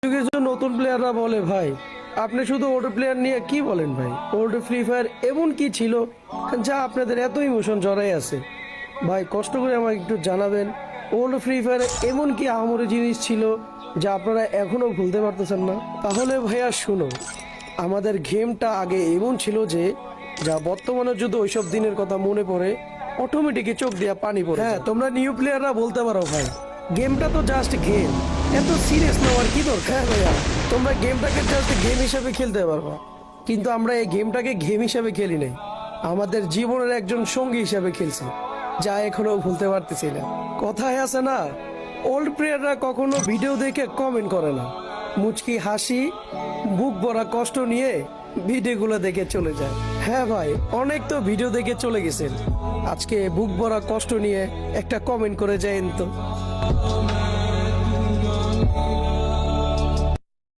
কিছু নতুন প্লেয়াররা বলে ভাই আপনি শুধু ওল্ড প্লেয়ার নিয়ে কি বলেন ভাই। ওল্ড ফ্রি ফায়ার এমন কি ছিল যা আপনাদের এত ইমোশন জড়াই আছে? ভাই কষ্ট করে আমাকে একটু জানাবেন, ওল্ড ফ্রি ফায়ার এমন কি আহামরি জিনিস ছিল যা আপনারা এখনো ভুলতে পারতেছেন না? তাহলে ভাইয়া শুনো, আমাদের গেমটা আগে এমন ছিল যে যা বর্তমানে যদি ওইসব দিনের কথা মনে পড়ে অটোমেটিকই চোখ দিয়া পানি পড়ে। হ্যাঁ, তোমরা নিউ প্লেয়াররা বলতে পারো ভাই গেমটা তো জাস্ট গেম, এত সিরিয়াস নেওয়ার কি দরকার? হ্যাঁ ভাইয়া, তোমরা গেমটাকে জাস্ট গেম হিসেবে খেলতে পারবা, কিন্তু আমরা এই গেমটাকে গেম হিসেবে খেলি নাই, আমাদের জীবনের একজন সঙ্গী হিসেবে খেলছি, যা এখনো ভুলতে পারতেছি না। কথায় আছে না, ওল্ড প্লেয়াররা কখনো ভিডিও দেখে কমেন্ট করে না, মুচকি হাসি বুক ভরা কষ্ট নিয়ে ভিডিওগুলো দেখে চলে যায়। হ্যাঁ ভাই, অনেক তো ভিডিও দেখে চলে গেছেন, আজকে বুক ভরা কষ্ট নিয়ে একটা কমেন্ট করে যায়েন তো।